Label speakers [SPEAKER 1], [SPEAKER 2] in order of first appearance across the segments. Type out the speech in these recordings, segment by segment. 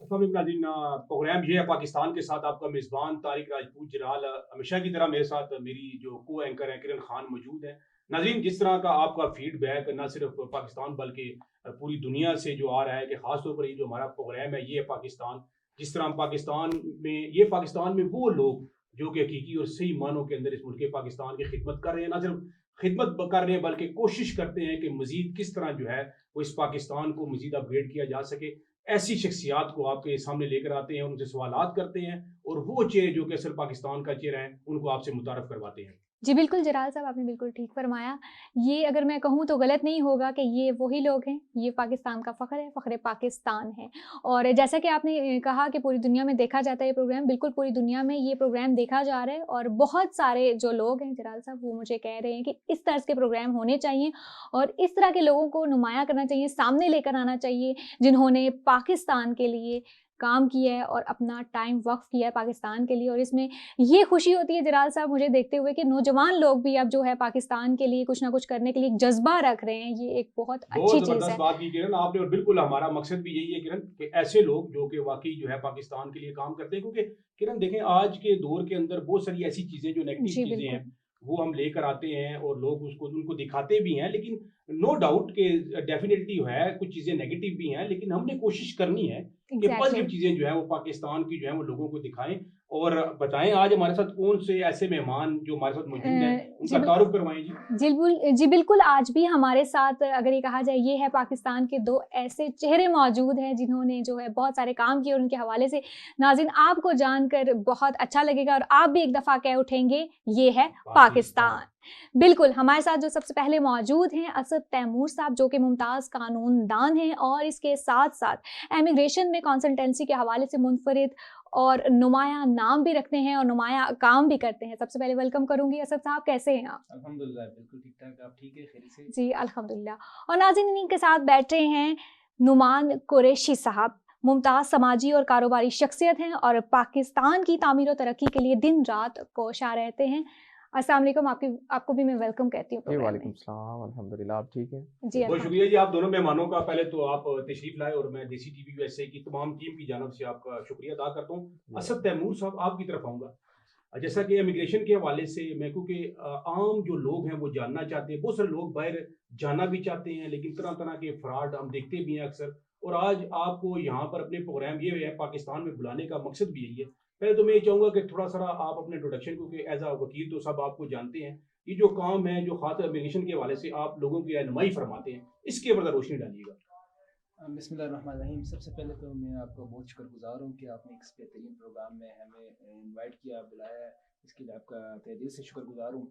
[SPEAKER 1] नाज़रीन, प्रोग्राम ये है पाकिस्तान के साथ आपका मेज़बान तारिक राजपूत जलाल। हमेशा की तरह मेरे साथ मेरी जो को एंकर हैं किरण खान मौजूद हैं। नाज़रीन, जिस तरह का आपका फीडबैक न सिर्फ पाकिस्तान बल्कि पूरी दुनिया से जो आ रहा है कि ख़ास तौर पर ये जो हमारा प्रोग्राम है ये है पाकिस्तान। जिस तरह हम पाकिस्तान में वो लोग जो कि हकीकी और सही मानों के अंदर इस मुल्क पाकिस्तान की खिदमत कर रहे हैं, न सिर्फ खिदमत कर रहे हैं बल्कि कोशिश करते हैं कि मज़ीद किस तरह जो है वो इस पाकिस्तान को मज़ीद अपग्रेड किया जा सके। ऐसी शख्सियात को आपके सामने लेकर आते हैं, उनसे सवालात करते हैं और वो चेहरे जो कि असल पाकिस्तान का चेहरा है, उनको आपसे मुतारफ़ करवाते हैं।
[SPEAKER 2] जी, बिल्कुल, जलाल साहब आपने बिल्कुल ठीक फ़रमाया। ये अगर मैं कहूँ तो गलत नहीं होगा कि ये वही लोग हैं, ये पाकिस्तान का फ़ख्र है, फ़ख्र पाकिस्तान है। और जैसा कि आपने कहा कि पूरी दुनिया में देखा जाता है ये प्रोग्राम, बिल्कुल पूरी दुनिया में ये प्रोग्राम देखा जा रहा है और बहुत सारे जो लोग हैं जलाल साहब वो मुझे कह रहे हैं कि इस तर्ज़ के प्रोग्राम होने चाहिए और इस तरह के लोगों को नुमायाँ करना चाहिए, सामने लेकर आना चाहिए, जिन्होंने पाकिस्तान के लिए काम किया है और अपना टाइम वक़्फ़ किया है पाकिस्तान के लिए। और इसमें ये खुशी होती है जलाल साहब मुझे देखते हुए कि नौजवान लोग भी अब जो है पाकिस्तान के लिए कुछ ना कुछ करने के लिए एक जज़्बा रख रहे हैं, ये एक बहुत
[SPEAKER 1] बहुत
[SPEAKER 2] अच्छी चीज़
[SPEAKER 1] ज़बरदस्त
[SPEAKER 2] है।
[SPEAKER 1] बात की किरण आपने, और बिल्कुल हमारा मकसद भी यही है किरण कि ऐसे लोग जो कि वाक़ई जो है पाकिस्तान के लिए काम करते हैं, क्योंकि किरण देखें आज के दौर के अंदर बहुत सारी ऐसी चीज़ें जो नेगेटिव
[SPEAKER 2] जी,
[SPEAKER 1] चीज़ें
[SPEAKER 2] बिल्कुल।
[SPEAKER 1] हैं, वो हम लेकर आते हैं और लोग उसको उनको दिखाते भी हैं, लेकिन नो डाउट कि डेफ़िनिटली जो है कुछ चीज़ें नेगेटिव भी हैं, लेकिन हमने कोशिश करनी है कि
[SPEAKER 2] एग्ज़ैक्टली।
[SPEAKER 1] पॉज़िटिव चीज़ें जो हैं वो पाकिस्तान की जो है वो लोगों को दिखाएँ और बताएँ आज हमारे साथ कौन से ऐसे मेहमान जो हमारे साथ मौजूद हैं,
[SPEAKER 2] जी,
[SPEAKER 1] उनका तारुफ़ करवाएँ जी।
[SPEAKER 2] जी, बिल्कुल, आज भी हमारे साथ अगर ये कहा जाए ये है पाकिस्तान के 2 ऐसे चेहरे मौजूद हैं जिन्होंने जो है बहुत सारे काम किए और उनके हवाले से नाज़रीन आपको जानकर बहुत अच्छा लगेगा और आप भी एक दफ़ा कह उठेंगे, ये है
[SPEAKER 1] पाकिस्तान।
[SPEAKER 2] पाकिस्तान। बिल्कुल, हमारे साथ जो सबसे पहले मौजूद हैं असद तैमूर साहब जो कि मुमताज़ कानूनदान हैं और इसके साथ-साथ इमिग्रेशन में कंसल्टेंसी के हवाले से मुनफ़रिद और नुमायाँ नाम भी रखते हैं और नुमायाँ काम भी करते हैं। सबसे पहले वेलकम करूँगी असद साहब, कैसे हैं आप?
[SPEAKER 3] अल्हम्दुलिल्लाह बिल्कुल ठीक-ठाक, आप ठीक है? खैरियत से?
[SPEAKER 2] जी, अल्हम्दुलिल्लाह। और नाज़रीन इन्हीं के साथ बैठे हैं नुमान कुरैशी साहब, मुमताज़ समाजी और कारोबारी शख्सियत हैं और पाकिस्तान की तामीर और तरक्की के लिए दिन-रात कोशा रहते हैं। अस्सलाम वालेकुम, आपकी आपको भी मैं वेलकम कहती हूँ
[SPEAKER 3] जी,
[SPEAKER 2] प्रोग्राम में।
[SPEAKER 3] वालेकुम सलाम, अल्हम्दुलिल्लाह, आप ठीक हैं?
[SPEAKER 2] जी,
[SPEAKER 1] बहुत शुक्रिया जी आप दोनों मेहमानों का। पहले तो आप तशरीफ़ लाए और मैं देसी टीवी यूएसए की तमाम टीम की जानब से आपका शुक्रिया अदा करता हूँ।
[SPEAKER 3] जी,
[SPEAKER 1] असद तैमूर साहब, आपकी तरफ आऊँगा। जैसा कि इमिग्रेशन के हवाले से मैं, क्योंकि आम जो लोग हैं वो जानना चाहते हैं, बहुत सारे लोग बाहर जाना भी चाहते हैं, लेकिन तरह-तरह के फ्रॉड हम देखते भी हैं अक्सर। और आज आपको यहाँ पर अपने प्रोग्राम ये है पाकिस्तान में बुलाने का मकसद भी यही है। पहले तो मैं ये चाहूँगा कि थोड़ा-सा आप अपने इंट्रोडक्शन, क्योंकि एज़ अ वकील तो सब आपको जानते हैं। ये जो काम है, जो ख़ास इमिग्रेशन के हवाले से आप लोगों की रहनुमाई फरमाते हैं, इसके ऊपर रोशनी डालिएगा।
[SPEAKER 3] बिस्मिल्लाहिर्रहमानिर्रहीम। सबसे पहले तो मैं आपका बहुत शुक्रगुज़ार हूँ कि आपने इस बेहतरीन प्रोग्राम में हमें इनवाइट किया, बुलाया है, इसके लिए आपका तहे दिल से शुक्रगुज़ार हूँ।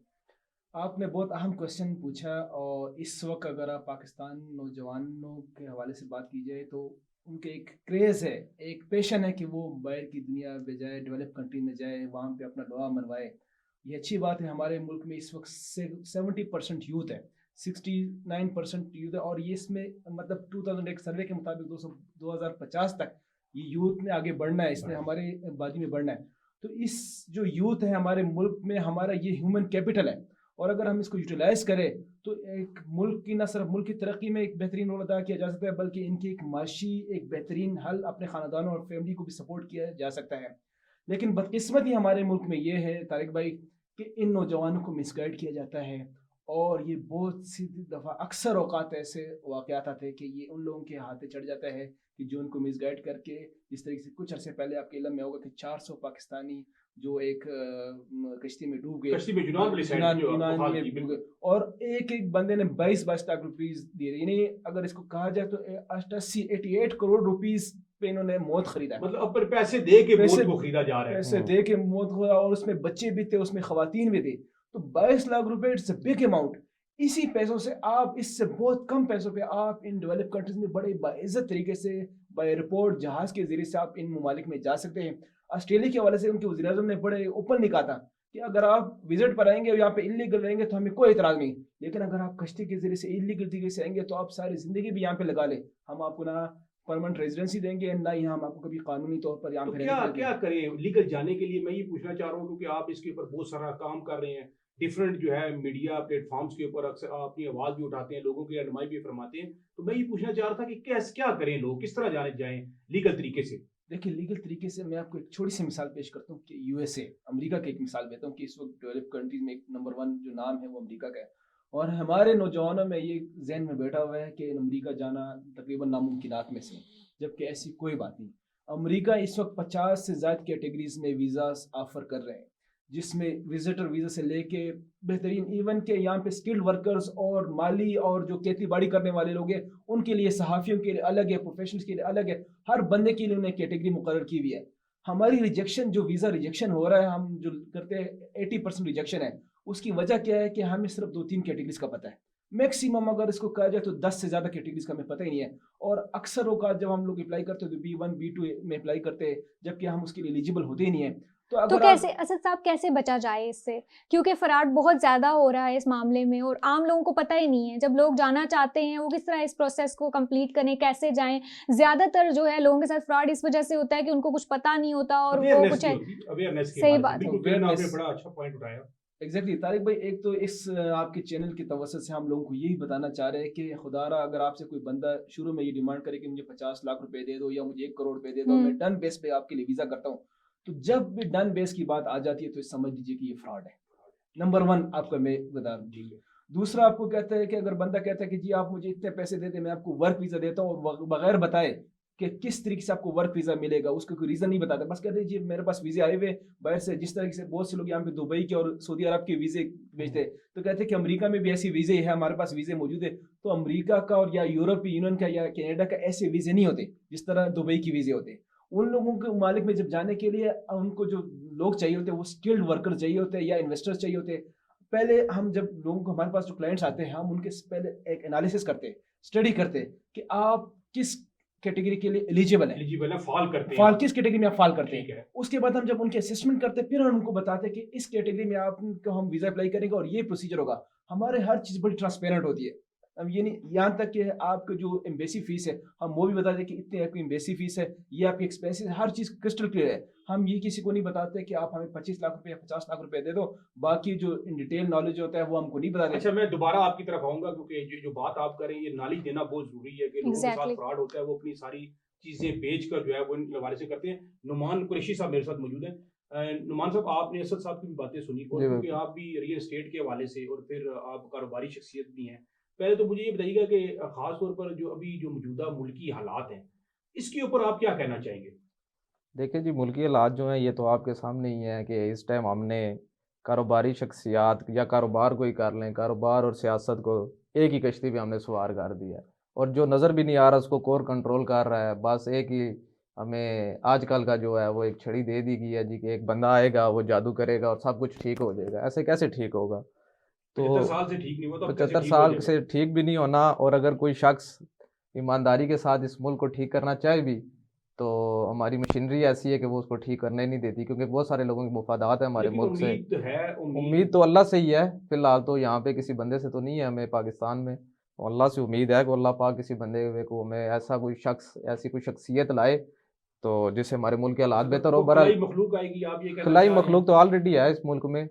[SPEAKER 3] आपने बहुत अहम क्वेश्चन पूछा और इस वक़्त अगर आप पाकिस्तान नौजवानों के हवाले से बात की जाए तो उनके एक क्रेज़ है, एक पैशन है कि वो बाहर की दुनिया में जाए, डेवलप कंट्री में जाए, वहाँ पे अपना लोहा मनवाए। ये अच्छी बात है, हमारे मुल्क में इस वक़्त से 70% यूथ है, 69% यूथ है और ये इसमें मतलब 2000 एक सर्वे के मुताबिक 2050 तक ये यूथ ने आगे बढ़ना है, इसने हमारे आबादी में बढ़ना है। तो इस जो यूथ है हमारे मुल्क में, हमारा ये ह्यूमन कैपिटल है और अगर हम इसको यूटिलाइज़ करें तो एक मुल्क की न सिर्फ मुल्क की तरक्की में एक बेहतरीन रोल अदा किया जा सकता है, बल्कि इनकी एक माशी एक बेहतरीन हल अपने ख़ानदानों और फैमिली को भी सपोर्ट किया जा सकता है। लेकिन बदकिस्मती हमारे मुल्क में ये है तारिक भाई कि इन नौजवानों को मिसगाइड किया जाता है और ये बहुत सी दफ़ा अक्सर औकात ऐसे वाक़यात आते हैं कि ये उन लोगों के हाथे चढ़ जाता है कि जो उनको मिसगाइड करके जिस तरीके से कुछ अरसे पहले आपके इल्म में होगा कि 400 पाकिस्तानी जो एक कश्ती में डूब गए,
[SPEAKER 1] कश्ती में यूनान वाली साइड में जो
[SPEAKER 3] यूनान
[SPEAKER 1] वफ़ात
[SPEAKER 3] में
[SPEAKER 1] की,
[SPEAKER 3] डूब गए
[SPEAKER 1] बिल्कुल।
[SPEAKER 3] और एक-एक बंदे ने 22-22 लाख रुपीस दिए। यानी अगर इसको कहा जाए तो 88 करोड़ रुपीस पे इन्होंने मौत खरीदा।
[SPEAKER 1] मतलब अब पैसे दे के
[SPEAKER 3] पैसे
[SPEAKER 1] मौत को खरीदा जा रहा है।
[SPEAKER 3] पैसे दे के मौत हुआ और उसमें बच्चे भी थे, उसमें ख़वातीन भी थी। तो 22 लाख रुपए इट्स अ बिग अमाउंट। इसी पैसों से आप इससे बहुत कम पैसों पे आप इन डेवलप्ड कंट्रीज़ में बड़े बाइज़्ज़त तरीके से बाय एयरपोर्ट जहाज़ के ज़रिए से आप इन ममालिक में जा सकते हैं। ऑस्ट्रेलिया के हवाले से उनके वज़ीर-ए-आज़म ने बड़े ओपनली कहा था कि अगर आप विज़िट पर आएँगे और यहाँ पे इल्लीगल रहेंगे तो हमें कोई एतराज़ नहीं। लेकिन अगर आप कश्ती के ज़रिए से इल्लीगल तरीके से आएँगे तो आप सारी ज़िंदगी भी यहाँ पे लगा लें। हम आपको ना परमानेंट रेज़िडेंसी देंगे, ना ही हम आपको कभी कानूनी तौर पर यहाँ
[SPEAKER 1] तो
[SPEAKER 3] पे रहने
[SPEAKER 1] क्या
[SPEAKER 3] के लिए
[SPEAKER 1] क्या
[SPEAKER 3] देंगे।
[SPEAKER 1] करें लीगल जाने के लिए? मैं ये पूछना चाह रहा हूँ, क्योंकि आप इसके ऊपर बहुत सारा काम कर रहे हैं। डिफरेंट जो है मीडिया प्लेटफ़ॉर्म्स के ऊपर अक्सर आप अपनी आवाज़ भी उठाते हैं, लोगों की रहनुमाई भी फरमाते हैं। तो मैं ये पूछना चाह रहा था कि क्या करें लोग? किस तरह जाने जाएँ लीगल तरीके से?
[SPEAKER 3] देखिए, लीगल तरीके से मैं आपको एक छोटी सी मिसाल पेश करता हूँ कि यूएसए, अमेरिका की एक मिसाल देता हूँ कि इस वक्त डेवलप कंट्रीज में एक नंबर 1 जो नाम है वो अमेरिका का है। और हमारे नौजवानों में ये जहन में बैठा हुआ है कि अमेरिका जाना तकरीबन नामुमकिनात में से है, जबकि ऐसी कोई बात नहीं। अमेरिका इस वक्त 50 से ज़्यादा कैटेगरीज में वीज़ा ऑफर कर रहे हैं, जिसमें विजिटर वीज़ा से लेके बेहतरीन, इवन के यहाँ पे स्किल्ड वर्कर्स और माली और जो खेती बाड़ी करने वाले लोग हैं उनके लिए, सहाफ़ियों के लिए अलग है, प्रोफेशनल्स के लिए अलग है, हर बंदे के लिए उन्हें कैटेगरी मुकर्रर की हुई है। हमारी रिजेक्शन, जो वीज़ा रिजेक्शन हो रहा है, हम जो करते हैं 80% रिजेक्शन है, उसकी वजह क्या है कि हमें सिर्फ 2-3 कैटेगरीज का पता है। मैक्सिमम अगर इसको कहा जाए तो 10 से ज़्यादा कैटेगरीज का हमें पता ही नहीं है। और अक्सर औकात जब हम लोग अप्लाई करते हैं तो B1 B2 में अप्लाई करते हैं, जबकि हम उसके लिए एलिजिबल होते ही नहीं है। तो
[SPEAKER 2] तो
[SPEAKER 3] अगर
[SPEAKER 2] कैसे
[SPEAKER 3] आप
[SPEAKER 2] असद साहब, कैसे बचा जाए इससे? क्योंकि फ्रॉड बहुत ज़्यादा हो रहा है इस मामले में और आम लोगों को पता ही नहीं है। जब लोग जाना चाहते हैं, वो किस तरह इस प्रोसेस को कंप्लीट करें, कैसे जाएँ? ज़्यादातर जो है लोगों के साथ फ्रॉड इस वजह से होता है कि उनको कुछ पता नहीं होता और वो
[SPEAKER 1] अवेयरनेस
[SPEAKER 2] कुछ
[SPEAKER 1] नहीं
[SPEAKER 2] है।
[SPEAKER 1] होती, अवेयरनेस के
[SPEAKER 2] सही
[SPEAKER 1] हवाले से
[SPEAKER 2] बात है।
[SPEAKER 1] बिल्कुल क्लियर, आपने
[SPEAKER 3] अवेयरनेस,
[SPEAKER 1] बड़ा अच्छा पॉइंट उठाया।
[SPEAKER 3] एग्जैक्टली तारिक भाई, एक तो इस आपके चैनल की तवज्जो से हम लोगों को यही बताना चाह रहे हैं कि खुदारा अगर आपसे कोई बंदा शुरू में ये डिमांड करे कि मुझे 50 लाख रुपए दे दो या मुझे 1 करोड़ रुपए दे दो, मैं डन बेस पे आपके लिए वीज़ा करता हूँ, तो जब भी डन बेस की बात आ जाती है तो समझ लीजिए कि ये फ्रॉड है। नंबर 1 आपका मैं बता दूँ। दूसरा, आपको कहता है कि अगर बंदा कहता है कि जी आप मुझे इतने पैसे देते, मैं आपको वर्क वीज़ा देता हूँ, और बगैर बताए कि किस तरीके से आपको वर्क वीज़ा मिलेगा, उसका कोई रीज़न नहीं बताता, बस कहते हैं जी मेरे पास वीज़े आए हुए बाहर से, जिस तरह से बहुत से लोग यहाँ पे दुबई के और सऊदी अरब के वीज़े भेजते हैं, तो कहते हैं कि अमेरिका में भी ऐसी वीज़े है, हमारे पास वीज़े मौजूद है। तो अमेरिका का और या यूरोपीय यूनियन का या कनाडा का ऐसे वीज़े नहीं होते जिस तरह दुबई की वीज़े होते हैं। उन लोगों के ममालिक में जब जाने के लिए उनको जो लोग चाहिए होते हैं वो स्किल्ड वर्कर चाहिए होते हैं या इन्वेस्टर्स चाहिए होते हैं। पहले हम जब लोगों को, हमारे पास जो क्लाइंट्स आते हैं, हम उनके पहले एक एनालिसिस करते हैं, स्टडी करते हैं कि आप किस कैटेगरी के लिए एलिजिबल है,
[SPEAKER 1] एलिजिबल है, फॉल करते
[SPEAKER 3] फॉल
[SPEAKER 1] हैं,
[SPEAKER 3] किस कैटेगरी में आप फॉल करते
[SPEAKER 1] ठीक
[SPEAKER 3] हैं।
[SPEAKER 1] है।
[SPEAKER 3] उसके बाद हम जब उनके असेसमेंट करते हैं, फिर हम उनको बताते हैं कि इस कैटेगरी में आपको हम वीज़ा अप्लाई करेंगे और ये प्रोसीजर होगा। हमारे हर चीज़ बड़ी ट्रांसपेरेंट होती है। अब ये नहीं, यहाँ तक कि आपका जो एम्बेसी फीस है, हम वो भी बता दें कि इतनी आपकी एम्बेसी फीस है, ये आपकी एक्सपेंसेस, हर चीज़ क्रिस्टल क्लियर है। हम ये किसी को नहीं बताते कि आप हमें 25 लाख रुपए या 50 लाख रुपए दे दो, बाकी जो इन डिटेल नॉलेज होता है वो हमको नहीं बताते।
[SPEAKER 1] अच्छा, मैं दोबारा आपकी तरफ आऊंगा क्योंकि जो जो बात आप कर रहे हैं, ये नॉलेज देना बहुत जरूरी है कि लोगों के साथ
[SPEAKER 2] एग्ज़ैक्टली।
[SPEAKER 1] फ्रॉड होता है, वो अपनी सारी चीजें बेच कर जो है वो इन हवाले से करते हैं। नुमान कुरैशी साहब मेरे साथ मौजूद हैं। नुमान साहब, आपने असद साहब की भी बातें सुनी, और
[SPEAKER 4] जी
[SPEAKER 1] क्योंकि
[SPEAKER 4] बिल्कुल।
[SPEAKER 1] आप भी रियल एस्टेट के हवाले से और फिर आप कारोबारी शख्सियत भी हैं, पहले तो मुझे ये बताइएगा कि खास तौर पर जो अभी जो मौजूदा मुल्की हालात हैं, इसके ऊपर आप क्या कहना चाहेंगे?
[SPEAKER 4] देखिए जी, मुल्की हालात जो हैं ये तो आपके सामने ही है कि इस टाइम हमने कारोबारी शख्सियात या कारोबार को ही कर लें, कारोबार और सियासत को एक ही कश्ती पे हमने सवार कर दिया है। और जो नज़र भी नहीं आ रहा उसको कोर कंट्रोल कर रहा है। बस एक ही हमें आजकल का जो है वो एक छड़ी दे दी गई है जी कि एक बंदा आएगा, वो जादू करेगा और सब कुछ ठीक हो जाएगा। ऐसे कैसे ठीक होगा?
[SPEAKER 1] 75
[SPEAKER 4] तो
[SPEAKER 1] साल से ठीक नहीं हुआ तो अब कैसे
[SPEAKER 4] 75
[SPEAKER 1] ठीक हो
[SPEAKER 4] साल
[SPEAKER 1] जाएगा?
[SPEAKER 4] से ठीक भी नहीं होना, और अगर कोई शख्स ईमानदारी के साथ इस मुल्क को ठीक करना चाहे भी, तो हमारी मशीनरी ऐसी है कि वो उसको ठीक करने नहीं देती, क्योंकि बहुत सारे लोगों की मुफादात है हमारे
[SPEAKER 1] लेकिन
[SPEAKER 4] मुल्क से।
[SPEAKER 1] उम्मीद है,
[SPEAKER 4] उम्मीद तो अल्लाह से ही है, फ़िलहाल तो यहाँ पे किसी बंदे से तो नहीं है हमें पाकिस्तान में। तो अल्लाह से उम्मीद है कि अल्लाह पाक किसी बंदे को हमें ऐसा कोई शख्स, ऐसी कोई शख्सियत लाए, तो जिससे हमारे मुल्क के हालात
[SPEAKER 1] मतलब
[SPEAKER 4] बेहतर हो।
[SPEAKER 1] वो
[SPEAKER 4] बहरहाल
[SPEAKER 1] खलाई मखलूक आएगी, आप ये कहना
[SPEAKER 4] खिलाई
[SPEAKER 1] चाह रहे हैं?
[SPEAKER 4] मखलूक तो ऑलरेडी है इस मुल्क में,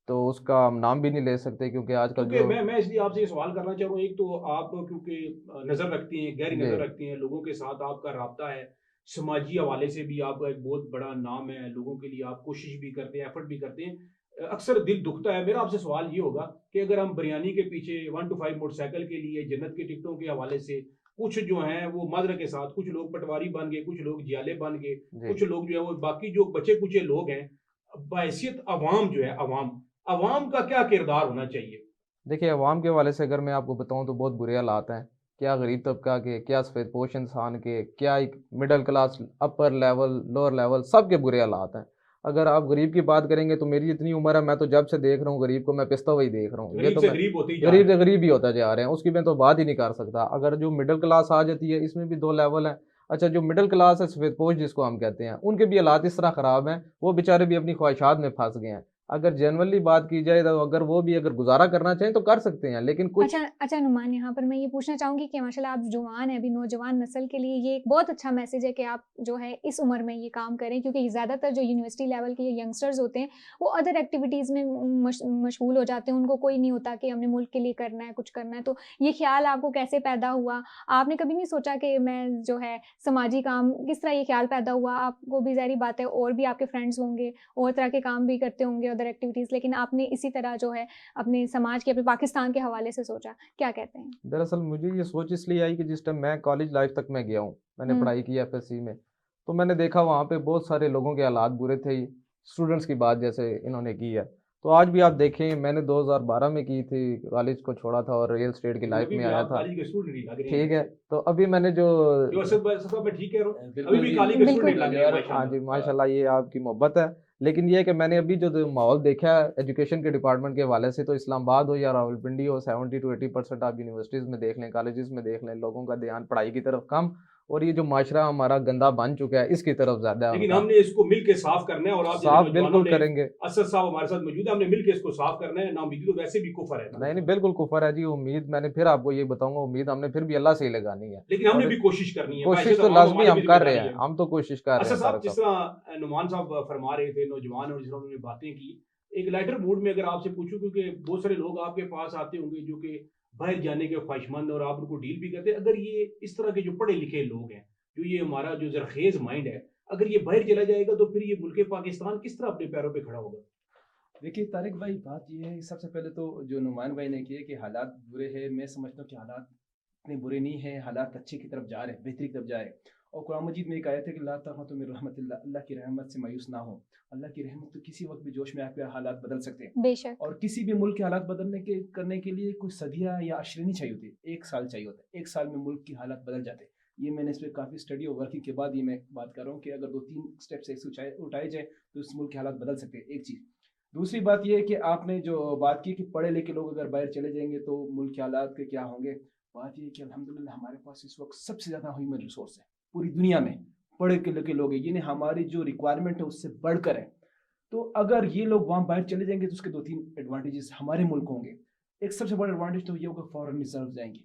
[SPEAKER 4] तो उसका हम नाम भी नहीं ले सकते क्योंकि आजकल
[SPEAKER 1] क्योंकि
[SPEAKER 4] जो
[SPEAKER 1] मैं इसलिए आपसे ये सवाल करना चाह रहा हूँ, एक तो आप क्योंकि नज़र रखती हैं, गहरी
[SPEAKER 4] जी,
[SPEAKER 1] नज़र रखती हैं, लोगों के साथ आपका राब्ता है, समाजी हवाले से भी आपका एक बहुत बड़ा नाम है, लोगों के लिए आप कोशिश भी करते हैं, एफर्ट भी करते हैं। अक्सर दिल दुखता है। मेरा आपसे सवाल ये होगा कि अगर हम बिरयानी के पीछे 1 to 5 मोटरसाइकिल के लिए, जन्नत की टिकटों के हवाले से, कुछ जो हैं वो मद्र के साथ, कुछ लोग पटवारी बन गए, कुछ लोग जियाले बन गए,
[SPEAKER 4] जी।
[SPEAKER 1] कुछ लोग जो है वो बाकी जो बचे कुचे लोग हैं, बहैसियत अवाम जो है, अवाम अवाम का क्या किरदार होना चाहिए?
[SPEAKER 4] देखिए, अवाम के हवाले से अगर मैं आपको बताऊँ तो बहुत बुरे हालात हैं। क्या गरीब तबका के, क्या सफ़ेदपोश इंसान के, क्या एक middle class, upper level, lower level, सबके बुरे हालात हैं। अगर आप गरीब की बात करेंगे तो मेरी जितनी उम्र है, मैं तो जब से देख रहा हूँ गरीब को, मैं पिसता हुआ ही देख रहा हूँ। ये
[SPEAKER 1] गरीब
[SPEAKER 4] तो
[SPEAKER 1] से
[SPEAKER 4] मैं
[SPEAKER 1] गरीब होते ही जा
[SPEAKER 4] गरीब
[SPEAKER 1] रहे
[SPEAKER 4] से
[SPEAKER 1] हैं।
[SPEAKER 4] गरीब ही होता जा रहे हैं, उसकी मैं तो बात ही नहीं कर सकता। अगर जो मिडल क्लास आ जाती है, इसमें भी 2 लेवल हैं। अच्छा, जो मिडल क्लास है, सफ़ेदपोश जिसको हम कहते हैं, उनके भी हालात इस तरह ख़राब हैं, वो बेचारे भी अपनी ख्वाहिशात में फँस गए हैं। अगर जनरली बात की जाए तो अगर वो भी अगर गुजारा करना चाहें तो कर सकते हैं, लेकिन कुछ
[SPEAKER 2] अच्छा नुमान, यहाँ पर मैं ये पूछना चाहूँगी कि माशाल्लाह आप जवान हैं, अभी नौजवान नस्ल के लिए ये एक बहुत अच्छा मैसेज है कि आप जो है इस उम्र में ये काम करें, क्योंकि ज़्यादातर जो यूनिवर्सिटी लेवल के यंगस्टर्स होते हैं वो अदर एक्टिविटीज़ में मशगूल हो जाते हैं, उनको कोई नहीं होता कि हमने मुल्क के लिए करना है, कुछ करना है। तो ये ख्याल आपको कैसे पैदा हुआ? आपने कभी नहीं सोचा कि मैं जो है समाजी काम, किस तरह ये ख्याल पैदा हुआ? आपको भी ज़ाहिर बात है और भी आपके फ्रेंड्स होंगे, और तरह के काम भी करते होंगे अदर एक्टिविटीज़, लेकिन आपने इसी तरह जो है अपने समाज के, अपने पाकिस्तान के हवाले से सोचा, क्या कहते हैं?
[SPEAKER 4] दरअसल मुझे ये सोच इसलिए आई कि जिस टाइम मैं कॉलेज लाइफ तक मैं गया हूँ, मैंने
[SPEAKER 2] हुँ।
[SPEAKER 4] पढ़ाई की एफएससी में, तो मैंने देखा वहाँ पे बहुत सारे लोगों के हालात बुरे थे। स्टूडेंट्स की बात जैसे इन्होंने की है, तो आज भी आप देखें, मैंने 2012 में की थी, कॉलेज को छोड़ा था और रियल स्टेट की लाइफ
[SPEAKER 1] अभी
[SPEAKER 4] में
[SPEAKER 1] भी
[SPEAKER 4] आया
[SPEAKER 1] आप
[SPEAKER 4] था।
[SPEAKER 1] कॉलेज के स्टूडेंट ही लग रहे
[SPEAKER 4] ठीक है,
[SPEAKER 1] हैं।
[SPEAKER 4] तो अभी मैंने जो
[SPEAKER 1] जो असद साहब मैं ठीक कह रहा हूँ, अभी
[SPEAKER 3] बिल्कुल
[SPEAKER 1] भी
[SPEAKER 3] जी,
[SPEAKER 1] कॉलेज के
[SPEAKER 2] बिल्कुल।
[SPEAKER 1] स्टूडेंट लग रहे हैं
[SPEAKER 3] हाँ
[SPEAKER 4] हाँ जी,
[SPEAKER 1] माशाल्लाह।
[SPEAKER 4] माशाल्लाह ये आपकी मोहब्बत है। लेकिन ये है कि मैंने अभी जो माहौल देखा है एजुकेशन के डिपार्टमेंट के हवाले से, तो इस्लामाबाद हो या रावलपिंडी हो, 70 to 80% आप यूनिवर्सिटीज़ में देख लें, कॉलेजेस में देख लें, लोगों का ध्यान पढ़ाई की तरफ कम, और ये जो माशरा हमारा गंदा बन चुका है इसकी तरफ ज़्यादा है
[SPEAKER 1] लेकिन
[SPEAKER 4] उनका।
[SPEAKER 1] हमने इसको मिल के साफ करना है, और आप जैसे
[SPEAKER 4] साफ
[SPEAKER 1] नौजवानों
[SPEAKER 4] बिल्कुल
[SPEAKER 1] ने,
[SPEAKER 4] करेंगे।
[SPEAKER 1] असद साहब हमारे साथ मौजूद है, हमने मिल के इसको साफ करना है। नाउमीदी तो वैसे भी कुफर है ना।
[SPEAKER 4] नहीं बिल्कुल कुफर है जी। उम्मीद मैंने फिर आपको ये बताऊंगा, उम्मीद हमने फिर भी अल्लाह से ही लगानी है,
[SPEAKER 1] लेकिन हमने
[SPEAKER 4] और
[SPEAKER 1] भी कोशिश करनी है,
[SPEAKER 4] कोशिश
[SPEAKER 1] बाइज़्ज़त
[SPEAKER 4] तो
[SPEAKER 1] अवाम
[SPEAKER 4] लाजमी
[SPEAKER 1] हमारी
[SPEAKER 4] हम
[SPEAKER 1] भी
[SPEAKER 4] कर रहे
[SPEAKER 1] जिम्मेदारी
[SPEAKER 4] हैं,
[SPEAKER 1] है।
[SPEAKER 4] हम तो कोशिश कर रहे
[SPEAKER 1] असद
[SPEAKER 4] हैं
[SPEAKER 1] साहब,
[SPEAKER 4] तारक
[SPEAKER 1] जिस
[SPEAKER 4] साहब।
[SPEAKER 1] तरह नुमान साहब फरमा रहे थे, नौजवान और जिस तरह उन्होंने बातें की, एक लाइटर मूड में अगर आपसे पूछूं, क्योंकि बहुत सारे लोग आपके पास आते होंगे जो कि बाहर जाने के ख्वाहिशमंद, और आप उनको डील भी करते हैं, अगर ये इस तरह के जो पढ़े लिखे लोग हैं, जो ये हमारा जो जरखेज माइंड है, अगर ये बाहर चला जाएगा तो फिर ये मुल्क पाकिस्तान किस तरह अपने पैरों पे खड़ा होगा?
[SPEAKER 3] देखिए तारिक भाई, बात ये है, सबसे पहले तो जो नुमान भाई ने किया कि हालात बुरे हैं, मैं समझता हूँ कि हालात इतने बुरे नहीं हैं, हालात अच्छे की तरफ जा रहे हैं, बेहतरी की तरफ जा रहे हैं। और कुरान मजीद में एक आयत है कि ला तक़नतु मिन रहमतिल्लाह, अल्लाह की रहमत से मायूस ना हो। अल्लाह की रहमत तो किसी वक्त भी जोश में आके हालात बदल सकते हैं,
[SPEAKER 2] बेशक।
[SPEAKER 3] और किसी भी मुल्क के हालात बदलने के करने के लिए कोई सदियाँ या अशरें नहीं चाहिए होती, 1 साल चाहिए होता है। 1 साल में मुल्क की हालात बदल जाते हैं। ये मैंने इस पर काफ़ी स्टडी और वर्किंग के बाद ये मैं बात कर रहा हूँ कि अगर 2-3 स्टेप्स ऐसे उठाए जाए तो इस मुल्क के हालात बदल सकते हैं, एक चीज़। दूसरी बात ये है कि आपने जो बात की कि पढ़े लिखे लोग अगर बाहर चले जाएंगे तो मुल्क के हालात के क्या होंगे। बात ये है कि अल्हम्दुलिल्लाह हमारे पास इस वक्त सबसे ज़्यादा ह्यूमन रिसोर्स है पूरी दुनिया में, पढ़े लिखे लोग हैं, यानी हमारी जो रिक्वायरमेंट है उससे बढ़कर है। तो अगर ये लोग वहाँ बाहर चले जाएंगे तो उसके 2-3 एडवांटेजेस हमारे मुल्क होंगे। एक सबसे बड़ा एडवांटेज तो ये होगा, फॉरेन रिजर्व जाएंगे,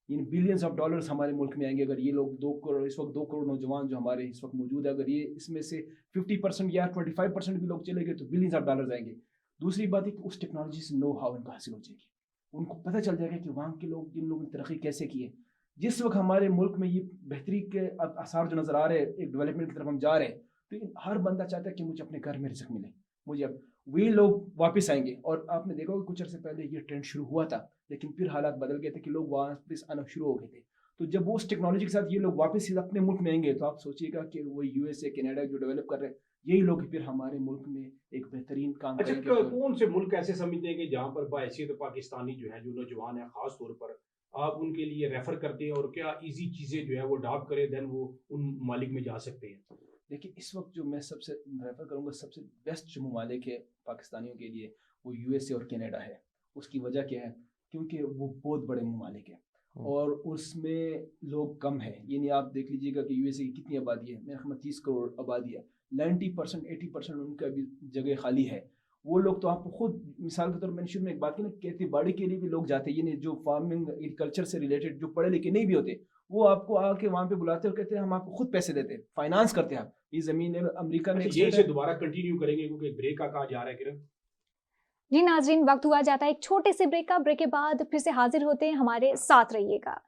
[SPEAKER 3] इन बिलियंस ऑफ डॉलर्स हमारे मुल्क में आएंगे। अगर ये लोग 2 करोड़, इस वक्त 2 करोड़ नौजवान जो हमारे इस वक्त मौजूद है, अगर ये इसमें से 50% या 25% भी लोग चले गए तो बिलियंस ऑफ डॉलर्स आएंगे। दूसरी बात है कि उस टेक्नोलॉजी से नो हाउ इनको हासिल हो जाएगी, उनको पता चल जाएगा कि वहाँ के लोग, जिन लोगों ने तरक्की कैसे की है। जिस वक्त हमारे मुल्क में ये बेहतरी के आसार जो नज़र आ रहे हैं, एक डेवलपमेंट की तरफ हम जा रहे हैं, तो हर बंदा चाहता है कि मुझे अपने घर में रिज़्क मिले, मुझे अब वही लोग वापस आएंगे। और आपने देखा होगा कुछ अर्से पहले ये ट्रेंड शुरू हुआ था, लेकिन फिर हालात बदल गए थे कि लोग वापस आना शुरू हो गए थे। तो जब वो उस टेक्नोलॉजी के साथ ये लोग वापस अपने मुल्क में आएंगे, तो आप सोचिएगा कि वो यूएसए, कनाडा जो डेवलप कर रहे हैं, यही लोग फिर हमारे मुल्क में एक बेहतरीन काम
[SPEAKER 1] अच्छा,
[SPEAKER 3] करेंगे। तो
[SPEAKER 1] कौन से मुल्क ऐसे समझते हैं कि जहाँ पर बाहैसियत पाकिस्तानी जो है, जो नौजवान है, खास तौर पर आप उनके लिए रेफर करते हैं, और क्या इजी चीज़ें जो है वो अडॉप्ट करें, देन वो उन ममालिक में जा सकते हैं?
[SPEAKER 3] देखिए, इस वक्त जो मैं सबसे रेफर करूँगा, सबसे बेस्ट जो ममालिक है पाकिस्तानियों के लिए, वो यूएसए और कनाडा है। उसकी वजह क्या है? क्योंकि वो बहुत बड़े ममालिक हैं और उसमें लोग कम हैं। यानी आप देख लीजिएगा कि यूएसए की कितनी आबादी है, मेरे ख्याल में 30 करोड़ आबादी है। 90% 80% उनका भी जगह खाली है। वो लोग तो आपको खुद मिसाल के तौर पर, मैंने शुरू में एक बात की ना, खेती बाड़ी के लिए भी लोग जाते हैं, यानी जो फार्मिंग एग्रीकल्चर से रिलेटेड जो पढ़े लिखे नहीं भी होते, वो आपको आके वहाँ पे बुलाते और कहते हैं हम आपको खुद पैसे देते हैं, फाइनेंस करते हैं आप, ये ज़मीन है अमेरिका में।
[SPEAKER 1] अच्छा, ये इसे दोबारा कंटिन्यू करेंगे क्योंकि ब्रेक का कहा जा रहा है किरण।
[SPEAKER 2] जी नाजरीन, वक्त हुआ जाता है एक छोटे से ब्रेक का। ब्रेक के बाद फिर से हाजिर होते हैं, हमारे साथ रहिएगा।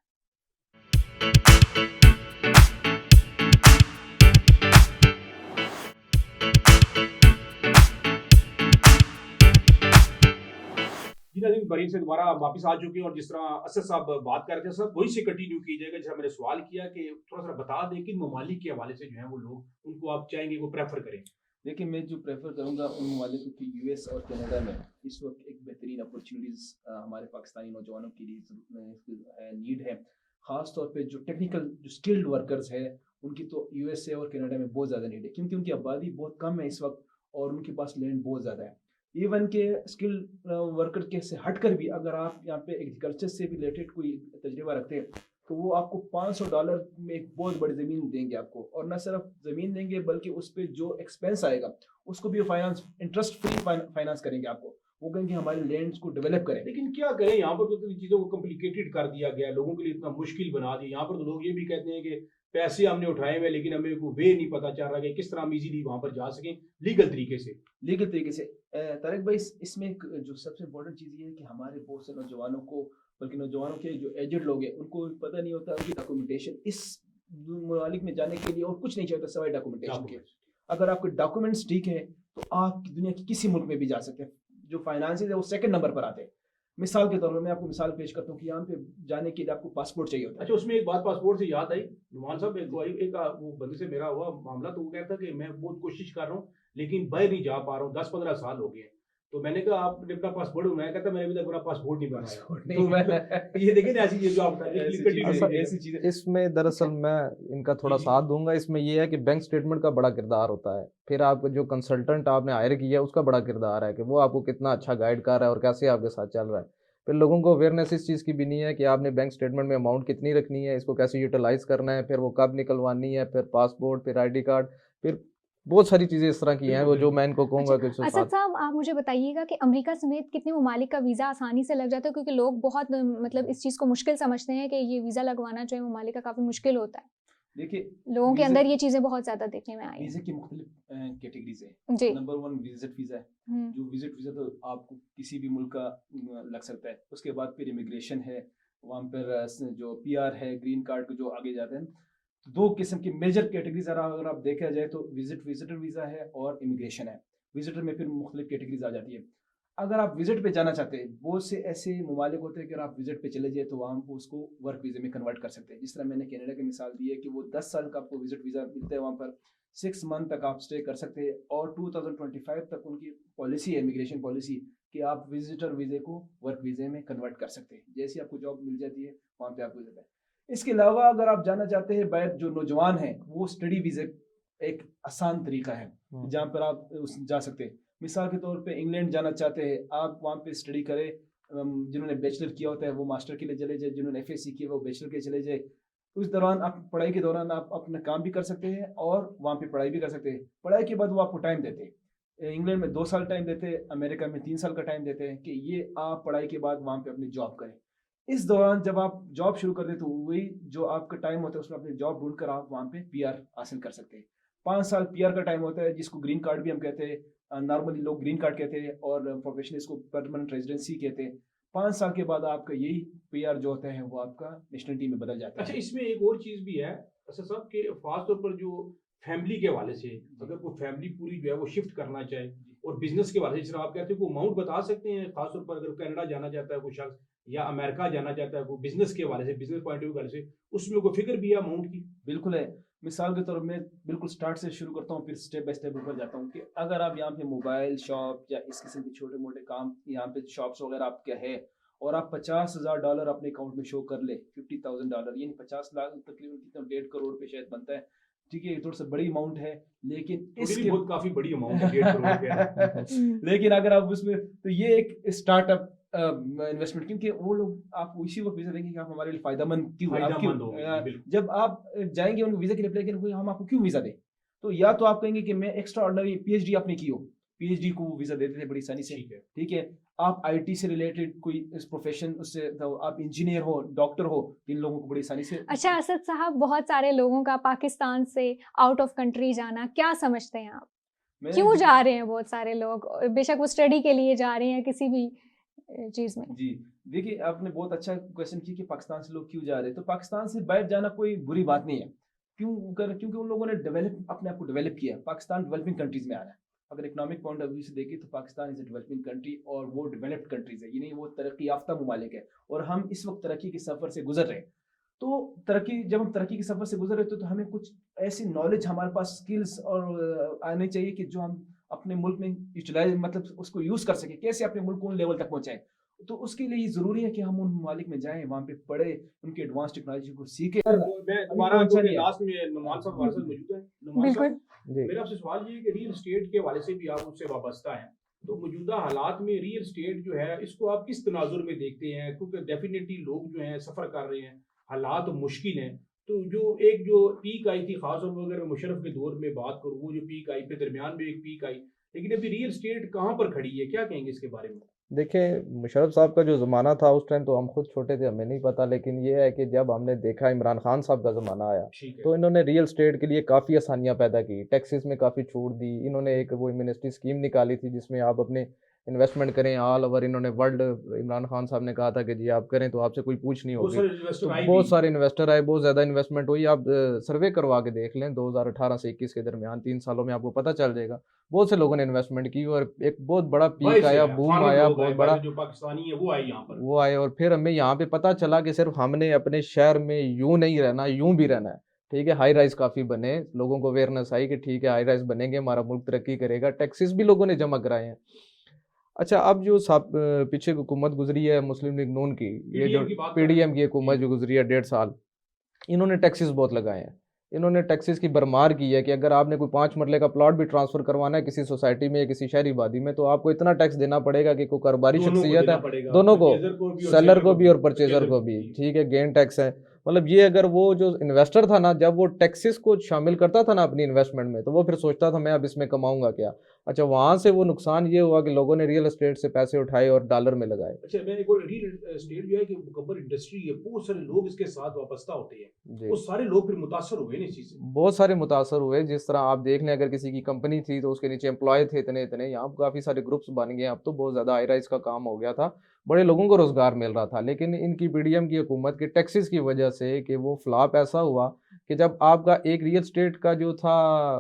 [SPEAKER 1] जी नाज़रीन, ब्रेक से दोबारा वापस आ चुके हैं, और जिस तरह असद साहब बात कर रहे थे, सब वही से कंटिन्यू कीजिएगा। जैसा मैंने सवाल किया कि थोड़ा सा बता दें कि ममालिक के हवाले से जो है वो लोग, उनको आप चाहेंगे वो प्रेफर करें।
[SPEAKER 3] देखिए, मैं जो प्रेफर करूँगा उन ममालिक की, यूएस और कनाडा में इस वक्त एक बेहतरीन अपॉर्चुनिटीज़ हमारे पाकिस्तानी नौजवानों के लिए नीड है। ख़ास तौर पे जो टेक्निकल जो स्किल्ड वर्कर्स है, उनकी तो यूएसए और कनाडा में बहुत ज़्यादा नीड है, क्योंकि उनकी आबादी बहुत कम है इस वक्त और उनके पास लैंड बहुत ज़्यादा है। इवन के स्किल्ड वर्कर के से हट कर भी अगर आप यहाँ पे एग्रीकल्चर से भी रिलेटेड कोई तजुर्बा रखते हैं, तो वो आपको $500 में एक बहुत बड़ी ज़मीन देंगे आपको, और न सिर्फ ज़मीन देंगे बल्कि उस पर जो एक्सपेंस आएगा उसको भी फाइनेंस, इंटरेस्ट फ्री फाइनेंस करेंगे आपको। वो कहेंगे हमारे लैंड्स को डेवलप करें।
[SPEAKER 1] लेकिन क्या करें, यहाँ पर तो चीज़ों को कॉम्प्लिकेटेड कर दिया गया है, लोगों के लिए इतना मुश्किल बना दिया। यहाँ पर तो लोग ये भी कहते हैं कि पैसे हमने उठाए हुए लेकिन हमें को वे नहीं पता चल रहा कि किस तरह हम इजीली वहाँ पर जा सकें लीगल तरीके से।
[SPEAKER 3] लीगल तरीके से तारिक भाई, इसमें जो सबसे इम्पोर्टेंट चीज़ ये है कि हमारे बहुत से नौजवानों को, बल्कि नौजवानों के जो एजेड लोग हैं उनको पता नहीं होता उनकी डॉक्यूमेंटेशन इस ममालिक में जाने के लिए और कुछ नहीं चाहिए सिवाय डॉक्यूमेंटेशन के। अगर आपके डॉक्यूमेंट्स ठीक है तो आप दुनिया की किसी मुल्क में भी जा सकते हैं। जो फाइनेंसेस है वो सेकंड नंबर पर आते हैं। मिसाल के तौर पर मैं आपको मिसाल पेश करता हूँ कि यहाँ पे जाने के लिए आपको पासपोर्ट चाहिए होता है।
[SPEAKER 1] अच्छा, उसमें एक बात पासपोर्ट से याद आई नुमान साहब, एक वो बंदे से मेरा हुआ मामला, तो वो कहता कि मैं बहुत कोशिश कर रहा हूँ लेकिन बाहर नहीं जा पा रहा हूँ, 10-15 साल हो गए। तो मैंने कहा आपने अपना पासपोर्ट बनाया? कहता मैंने अभी तक अपना पासपोर्ट नहीं बनाया। तो ये देखिए ऐसी चीज जो आप
[SPEAKER 3] ऐसी चीजें
[SPEAKER 4] इसमें दरअसल मैं इनका थोड़ा साथ दूंगा। इसमें ये है कि बैंक स्टेटमेंट का बड़ा किरदार होता है, फिर आपको जो कंसल्टेंट आपने हायर किया है उसका बड़ा किरदार है कि वो आपको कितना अच्छा गाइड कर रहा है और कैसे आपके साथ चल रहा है। फिर लोगों को अवेयरनेस इस चीज़ की भी नहीं है कि आपने बैंक स्टेटमेंट में अमाउंट कितनी रखनी है, इसको कैसे यूटिलाइज करना है, फिर वो कब निकलवानी है, फिर पासपोर्ट, फिर ID कार्ड, फिर बहुत सारी चीज़ें इस तरह की हैं वो जो मैं इनको कहूँगा कि उससे
[SPEAKER 2] असद साहब, आप मुझे बताइएगा कि अमेरिका समेत कितने ममालिक का वीज़ा आसानी से लग जाता है, क्योंकि लोग बहुत मतलब इस चीज़ को मुश्किल समझते हैं कि ये वीज़ा लगवाना जो है ममालिक का काफ़ी मुश्किल होता है।
[SPEAKER 3] देखिए,
[SPEAKER 2] लोगों के अंदर ये चीज़ें बहुत ज़्यादा देखने में आई
[SPEAKER 3] वीज़े
[SPEAKER 2] हैं।
[SPEAKER 3] की मुख्तलिफ कैटेगरीज है।
[SPEAKER 2] जी।
[SPEAKER 3] नंबर 1 विजिट वीज़ा है। जो विजिट वीज़ा तो आपको किसी भी मुल्क का लग सकता है। उसके बाद फिर इमिग्रेशन है, वहाँ पर जो PR है, ग्रीन कार्ड जो आगे जाते हैं। तो 2 किस्म की मेजर कैटेगरीज अगर आप देखा जाए तो विजिटर वीज़ा है और इमिग्रेशन है। विजिटर में फिर मुख्तलिफ कैटेगरीज आ जाती है। अगर आप विजिट पे जाना चाहते हैं, बहुत से ऐसे ममालिक होते हैं कि अगर आप विजिट पे चले जाए तो वहाँ पर उसको वर्क वीज़े में कन्वर्ट कर सकते हैं। जिस तरह मैंने कनाडा की मिसाल दी है कि वो 10 साल का आपको विजिट वीज़ा मिलता है, वहाँ पर 6 मंथ तक आप स्टे कर सकते हैं, और 2025 तक उनकी पॉलिसी है, इमिग्रेशन पॉलिसी, कि आप विजिटर वीज़े को वर्क वीज़े में कन्वर्ट कर सकते हैं। जैसे आपको जॉब मिल जाती है वहाँ पे आपको जाता है। इसके अलावा अगर आप जाना चाहते हैं बाहर, जो नौजवान हैं वो स्टडी वीज़े एक आसान तरीका है जहाँ पर आप जा सकते हैं। मिसाल के तौर पे इंग्लैंड जाना चाहते हैं, आप वहाँ पे स्टडी करें। जिन्होंने बैचलर किया होता है वो मास्टर के लिए चले जाए, जिन्होंने FSc किया वो बैचलर के चले जाए। उस दौरान आप पढ़ाई के दौरान आप अपना काम भी कर सकते हैं और वहाँ पे पढ़ाई भी कर सकते हैं। पढ़ाई के बाद वो आपको टाइम देते हैं। इंग्लैंड में 2 साल टाइम देते हैं, अमेरिका में 3 साल का टाइम देते हैं कि ये आप पढ़ाई के बाद वहाँ पे अपनी जॉब करें। इस दौरान जब आप जॉब शुरू कर दें तो वही जो आपका टाइम होता है उसमें अपनी जॉब ढूंढ कर आप वहाँ पे PR हासिल कर सकते हैं। 5 साल PR का टाइम होता है, जिसको ग्रीन कार्ड भी हम कहते हैं। नॉर्मली लोग ग्रीन कार्ड कहते हैं और प्रोफेशनल इसको परमानेंट रेजिडेंसी कहते हैं। 5 साल के बाद आपका यही PR जो होता है वो आपका नेशनलिटी में बदल जाता है।
[SPEAKER 1] अच्छा, इसमें एक और चीज़ भी है असद साहब कि खास तौर पर जो फैमिली के हवाले से, अगर कोई फैमिली पूरी जो है वो शिफ्ट करना चाहे और बिजनेस के हवाले से, जिस तरह आप कहते हैं, वो अमाउंट बता सकते हैं खासतौर पर अगर कनाडा जाना चाहता है कोई शख्स या अमेरिका जाना चाहता है, वो बिजनेस के हवाले से, बिजनेस पॉइंट ऑफ व्यू से, उसमें कोई फिक्र भी है अमाउंट की?
[SPEAKER 3] बिल्कुल है। मिसाल के तौर पर मैं बिल्कुल स्टार्ट से शुरू करता हूँ, फिर स्टेप बाय स्टेप ऊपर जाता हूँ कि अगर आप यहाँ पे मोबाइल शॉप या इस किस्म के छोटे मोटे काम, यहाँ पे शॉप्स वगैरह आपके है और आप $50,000 अपने अकाउंट में शो कर ले, $50,000 यानी 50 लाख तकरीबन कितना 1.5 करोड़ पे शायद बनता है। ठीक है, ये थोड़ा सा बड़ी अमाउंट है, लेकिन
[SPEAKER 1] इसके बहुत काफी बड़ी अमाउंट है 1.5 करोड़ रुपया।
[SPEAKER 3] लेकिन अगर आप उसमें, तो ये एक स्टार्टअप इन्वेस्टमेंट, क्योंकि वो लोग आपको इसी वक्त वीजा देंगे कि आप हमारे लिए फायदेमंद क्यों, जब आप जाएंगे उनको वीजा के लिए अप्लाई करेंगे, हम आपको क्यों वीजा दें? तो या तो आप कहेंगे कि मैं एक्स्ट्रा ऑर्डिनरी PhD आपने की हो, PhD को वो वीजा देते थे बड़ी आसानी से। ठीक है, आप IT से रिलेटेड कोई इस प्रोफेशन, उससे तो आप इंजीनियर हो, डॉक्टर हो, इन लोगों को बड़ी आसानी से।
[SPEAKER 2] अच्छा असद साहब, बहुत सारे लोगों का पाकिस्तान से आउट ऑफ कंट्री जाना, क्या समझते हैं आप? क्यों जा रहे हैं बहुत सारे लोग? बेशक वो स्टडी के लिए जा रहे हैं, किसी भी चीज़ में।
[SPEAKER 3] जी देखिए, आपने बहुत अच्छा क्वेश्चन किया कि पाकिस्तान से लोग क्यों जा रहे हैं। तो पाकिस्तान से बाहर जाना कोई बुरी बात नहीं है। क्योंकि उन लोगों ने अपने आप को डेवलप किया। पाकिस्तान डेवलपिंग कंट्रीज में आ रहा है। अगर इकोनॉमिक पॉइंट ऑफ व्यू से देखें तो Pakistan is a developing country और वो डेवलप्ड कंट्रीज है, ये नहीं वो तरक्की याफ्ता ममालिक है। और हम इस वक्त तरक्की के सफ़र से गुजर रहे हैं। तो जब हम तरक्की के सफ़र से गुजर रहे तो हमें कुछ ऐसी नॉलेज, हमारे पास स्किल्स और आने चाहिए कि जो हम अपने मुल्क में यूटिलाइज, मतलब उसको यूज़ कर सके, कैसे अपने मुल्क को उन लेवल तक पहुँचाएं। तो उसके लिए ज़रूरी है कि हम उन ममालिक में जाएं, वहाँ पे पढ़े, उनकी एडवांस टेक्नोलॉजी को सीखें।
[SPEAKER 1] मैं दोबारा लास्ट में नुमान साहब हमारे साथ मौजूद हैं। नुमान साहब, मेरा आपसे सवाल ये है कि रियल एस्टेट के हवाले से भी आप उससे वाबस्ता हैं, तो मौजूदा हालात में रियल एस्टेट जो है इसको आप किस तनाजुर में देखते हैं? क्योंकि डेफिनेटली लोग जो हैं सफ़र कर रहे हैं, हालात मुश्किल हैं, तो जो पीक आई थी खासतौर पर अगर मैं मुशर्रफ के दौर में बात करूँ, वो जो पीक आई फिर दरमियान में एक पीक आई, लेकिन अभी रियल स्टेट कहाँ पर खड़ी है, क्या कहेंगे इसके बारे में?
[SPEAKER 4] देखिए, मुशर्रफ साहब का जो ज़माना था उस टाइम तो हम खुद छोटे थे, हमें नहीं पता, लेकिन ये है कि जब हमने देखा इमरान खान साहब का ज़माना आया,
[SPEAKER 1] ठीक है।
[SPEAKER 4] तो इन्होंने रियल एस्टेट के लिए काफ़ी आसानियाँ पैदा की, टैक्सेस में काफ़ी छूट दी, इन्होंने एक वो एमनेस्टी स्कीम निकाली थी जिसमें आप अपने इन्वेस्टमेंट करें ऑल ओवर, इन्होंने वर्ल्ड, इमरान खान साहब ने कहा था कि जी आप करें तो आपसे कोई पूछ नहीं
[SPEAKER 1] बहुत
[SPEAKER 4] होगी।
[SPEAKER 1] सारे इन्वेस्टर
[SPEAKER 4] तो
[SPEAKER 1] आए
[SPEAKER 4] बहुत
[SPEAKER 1] भी।
[SPEAKER 4] सारे इन्वेस्टर आए, बहुत ज़्यादा इन्वेस्टमेंट हुई, आप सर्वे करवा के देख लें 2018 से 21 के दरमियान 3 सालों में आपको पता चल जाएगा। बहुत से लोगों ने इन्वेस्टमेंट की और एक बहुत बड़ा
[SPEAKER 1] बाहर
[SPEAKER 4] पीक
[SPEAKER 1] से
[SPEAKER 4] आया,
[SPEAKER 1] आया,
[SPEAKER 4] बूम
[SPEAKER 1] फॉरेन
[SPEAKER 4] आया,
[SPEAKER 1] लोग आए,
[SPEAKER 4] बहुत बड़ा
[SPEAKER 1] बाहर जो पाकिस्तानी है वो आए यहाँ पर।
[SPEAKER 4] वो आए, और फिर हमें यहाँ पे पता चला कि सिर्फ हमने अपने शहर में यूं नहीं रहना, यूं भी रहना है। ठीक है, हाई राइज काफ़ी बने, लोगों को अवेयरनेस आई कि ठीक है हाई राइज बनेंगे, हमारा मुल्क तरक्की करेगा, टैक्सेस भी लोगों ने जमा कराए हैं। अच्छा, अब जो पीछे हुकूमत गुजरी है मुस्लिम लीग नून की, ये जो
[SPEAKER 1] पीडीएम की बात कर रहे
[SPEAKER 4] पीडीएम
[SPEAKER 1] हैं।
[SPEAKER 4] की हुकूमत जो गुजरी है 1.5 साल, इन्होंने टैक्सेस बहुत लगाए हैं। इन्होंने टैक्सेस की भरमार की है कि अगर आपने कोई 5 मरले का प्लॉट भी ट्रांसफ़र करवाना है किसी सोसाइटी में या किसी शहरी आबादी में, तो आपको इतना टैक्स देना पड़ेगा कि कोई कारोबारी
[SPEAKER 1] दोनों को
[SPEAKER 4] शख्सियत
[SPEAKER 1] देना
[SPEAKER 4] है,
[SPEAKER 1] पड़ेगा,
[SPEAKER 4] दोनों को,
[SPEAKER 1] परचेजर को भी और
[SPEAKER 4] सेलर को भी और
[SPEAKER 1] परचेजर
[SPEAKER 4] परचेजर को
[SPEAKER 1] को
[SPEAKER 4] भी,
[SPEAKER 1] भी।
[SPEAKER 4] ठीक है, गेन टैक्स है। मतलब ये अगर वो जो इन्वेस्टर था ना, जब वो टैक्सेस को शामिल करता था ना अपनी इन्वेस्टमेंट में, तो वो फिर सोचता था मैं अब इसमें कमाऊंगा क्या। अच्छा, वहाँ से वो नुकसान ये हुआ कि लोगों ने रियल एस्टेट से पैसे उठाए और डॉलर में लगाए।
[SPEAKER 1] अच्छा, मैं एक और रियल एस्टेट जो है कि मुकम्मल इंडस्ट्री है, बहुत सारे लोग इसके साथ वाबस्ता होते हैं,
[SPEAKER 4] जी,
[SPEAKER 1] वो सारे लोग फिर मुतासर हुए ना इस चीज़ से।
[SPEAKER 4] बहुत सारे मुतासर हुए। जिस तरह आप देख लें, अगर किसी की कंपनी थी तो उसके नीचे एम्प्लॉय थे इतने इतने, यहाँ पर काफ़ी सारे ग्रुप्स बन गए, अब तो बहुत ज़्यादा हाई राइज का काम हो गया था, बड़े लोगों को रोज़गार मिल रहा था। लेकिन इनकी पीडीएम की हुकूमत के टैक्सेस की वजह से कि वो फ्लॉप ऐसा हुआ कि जब आपका एक रियल एस्टेट का जो था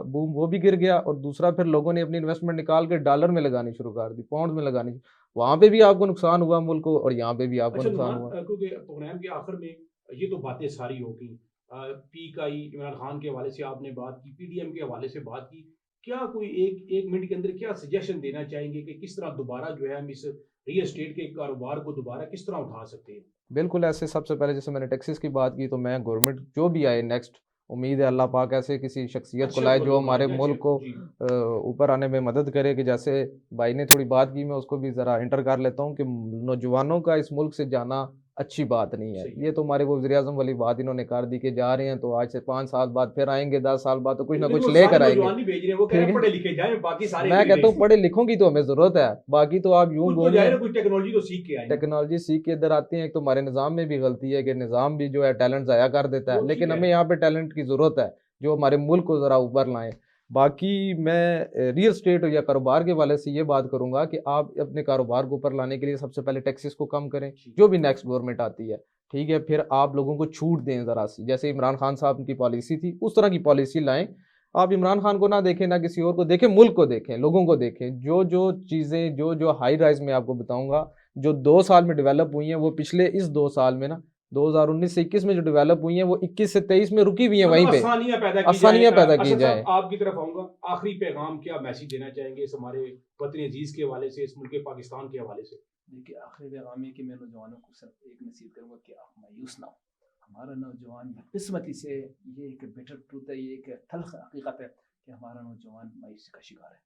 [SPEAKER 4] बूम वो भी गिर गया, और दूसरा फिर लोगों ने अपनी इन्वेस्टमेंट निकाल के डॉलर में लगानी शुरू कर दी, पाउंड में लगानी, वहाँ पे भी आपको नुकसान हुआ मुल्क को, और यहाँ पे भी आपको
[SPEAKER 1] अच्छा
[SPEAKER 4] नुकसान
[SPEAKER 1] नुमान,
[SPEAKER 4] हुआ।
[SPEAKER 1] क्योंकि प्रोग्राम के आखिर में ये तो बातें सारी हो गई, पीक आई, इमरान खान के हवाले से आपने बात की, पीडीएम के हवाले से बात की, क्या कोई एक मिनट के अंदर क्या सजेशन देना चाहेंगे कि किस तरह दोबारा जो है हम इस रियल एस्टेट के कारोबार को दोबारा किस तरह उठा सकते हैं?
[SPEAKER 4] बिल्कुल, ऐसे सबसे पहले जैसे मैंने टैक्सेस की बात की, तो मैं गवर्नमेंट जो भी आए नेक्स्ट, उम्मीद है अल्लाह पाक ऐसे किसी शख्सियत को
[SPEAKER 1] अच्छा
[SPEAKER 4] लाए
[SPEAKER 1] को
[SPEAKER 4] जो
[SPEAKER 1] लोग
[SPEAKER 4] हमारे
[SPEAKER 1] आएंगे,
[SPEAKER 4] मुल्क
[SPEAKER 1] अच्छे
[SPEAKER 4] को
[SPEAKER 1] जी।
[SPEAKER 4] ऊपर आने में मदद करे। कि जैसे भाई ने थोड़ी बात की, मैं उसको भी ज़रा इंटर कर लेता हूँ कि नौजवानों का इस मुल्क से जाना अच्छी बात नहीं है।
[SPEAKER 1] सही है।
[SPEAKER 4] ये तो हमारे वो वज़ीर-ए-आज़म वाली बात इन्होंने कर दी कि जा रहे हैं तो आज से 5 साल बाद फिर आएँगे, 10 साल बाद तो कुछ ना
[SPEAKER 1] लेकिन
[SPEAKER 4] कुछ
[SPEAKER 1] वो
[SPEAKER 4] लेकर
[SPEAKER 1] सारे
[SPEAKER 4] आएँगे।
[SPEAKER 1] नौजवान नहीं भेज रहे हैं, वो कह रहे
[SPEAKER 4] ठीक
[SPEAKER 1] हैं
[SPEAKER 4] है?
[SPEAKER 1] पढ़े लिखे जाए, बाकी सारे
[SPEAKER 4] मैं
[SPEAKER 1] इधर ही
[SPEAKER 4] कहता हूँ
[SPEAKER 1] रहें।
[SPEAKER 4] पढ़े लिखों की तो हमें ज़रूरत है, बाकी तो आप यूँ
[SPEAKER 1] खुद तो
[SPEAKER 4] घूम
[SPEAKER 1] जाए
[SPEAKER 4] लें।
[SPEAKER 1] ना, कुछ टेक्नोलॉजी तो सीख के आए ना।
[SPEAKER 4] टेक्नोलॉजी सीख के इधर आती हैं, एक तो हमारे निज़ाम में भी गलती है कि निज़ाम भी जो है टैलेंट ज़ाया कर देता
[SPEAKER 1] वो
[SPEAKER 4] है,
[SPEAKER 1] ठीक
[SPEAKER 4] लेकिन
[SPEAKER 1] है।
[SPEAKER 4] हमें यहाँ पे टैलेंट की ज़रूरत है जो हमारे मुल्क को ज़रा ऊपर लाएँ। बाकी मैं रियल एस्टेट या कारोबार के हवाले से ये बात करूँगा कि आप अपने कारोबार को ऊपर लाने के लिए सबसे पहले टैक्सेस को कम करें,
[SPEAKER 1] जी।
[SPEAKER 4] जो भी नेक्स्ट गवर्नमेंट आती है, ठीक है? फिर आप लोगों को छूट दें ज़रा-सी, जैसे इमरान खान साहब की पॉलिसी थी, उस तरह की पॉलिसी लाएँ। आप इमरान खान को ना देखें, ना किसी और को देखें, मुल्क को देखें, लोगों को देखें। जो चीज़ें जो हाई राइज़ मैं आपको बताऊँगा, जो 2 साल में डेवलप हुई हैं, वो पिछले इस 2 साल में ना 2019 से 21 में जो डेवलप हुई हैं, वो 21 से 23 में रुकी हुई हैं वहीं
[SPEAKER 1] मतलब
[SPEAKER 4] पे।
[SPEAKER 1] आसानियां पैदा की जाए।
[SPEAKER 4] आसानियाँ पैदा की
[SPEAKER 1] असद
[SPEAKER 4] जाएँ।
[SPEAKER 1] साहब, आपकी तरफ आऊंगा, आखिरी पैगाम क्या मैसेज देना चाहेंगे इस हमारे वतन अजीज के हवाले से, इस मुल्क पाकिस्तान के हवाले से?
[SPEAKER 3] देखिए, आखिरी पैगाम ये कि मैं नौजवानों को सिर्फ एक नसीहत करूँगा कि आप मायूस ना हो। हमारा नौजवान बदकिस्मती से, ये एक बिटर ट्रूथ है, ये एक तल्ख हकीकत है कि हमारा नौजवान मायूसी का शिकार है।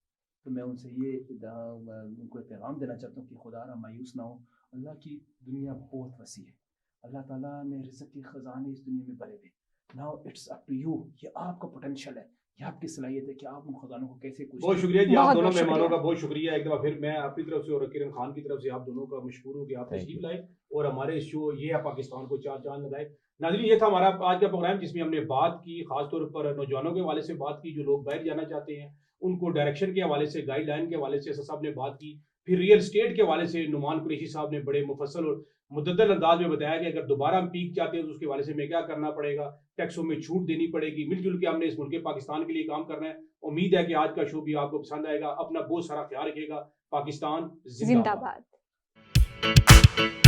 [SPEAKER 3] तो मैं उनसे ये उनको एक पैगाम देना चाहता हूँ कि खुदारा मायूस ना हो। अल्लाह की दुनिया बहुत वसी है, अल्लाह ताला ने रिज़्क़ के ख़ज़ाने इस दुनिया में भरे हुए। Now it's up to you, ये आपका पोटेंशियल है, ये आपकी सलाहियत है कि आप उन खजानों को कैसे कुछ।
[SPEAKER 1] बहुत शुक्रिया जी, आप
[SPEAKER 2] बहुत
[SPEAKER 1] दोनों
[SPEAKER 2] बहुत
[SPEAKER 1] मेहमानों
[SPEAKER 2] शुक्रिया।
[SPEAKER 1] का बहुत शुक्रिया एक दफ़ा फिर। मैं अपनी तरफ से और किरण खान की तरफ से आप दोनों का मशकूर हूँ कि आप
[SPEAKER 4] थैंक
[SPEAKER 1] तशरीफ
[SPEAKER 4] यू।
[SPEAKER 1] लाए और हमारे शो ये है पाकिस्तान को चार चांद लगाए। नाज़रीन, ये था हमारा आज का प्रोग्राम जिसमें हमने बात की, खासतौर पर नौजवानों के हवाले से बात की, जो लोग बाहर जाना चाहते हैं उनको डायरेक्शन के हवाले से, गाइडलाइन के हवाले से असद साहब ने बात की। फिर रियल स्टेट के हवाले से नुमान कुरैशी साहब ने बड़े मुफस्सल और मुद्दल अंदाज में बताया कि अगर दोबारा हम पीक चाहते हैं तो उसके हवाले से हमें क्या करना पड़ेगा, टैक्सों में छूट देनी पड़ेगी, मिलजुल के हमने इस मुल्क पाकिस्तान के लिए काम करना है। उम्मीद है कि आज का शो भी आपको पसंद आएगा। अपना बहुत सारा ख्याल रखिएगा। पाकिस्तान जिंदाबाद।
[SPEAKER 2] जिंदाबाद।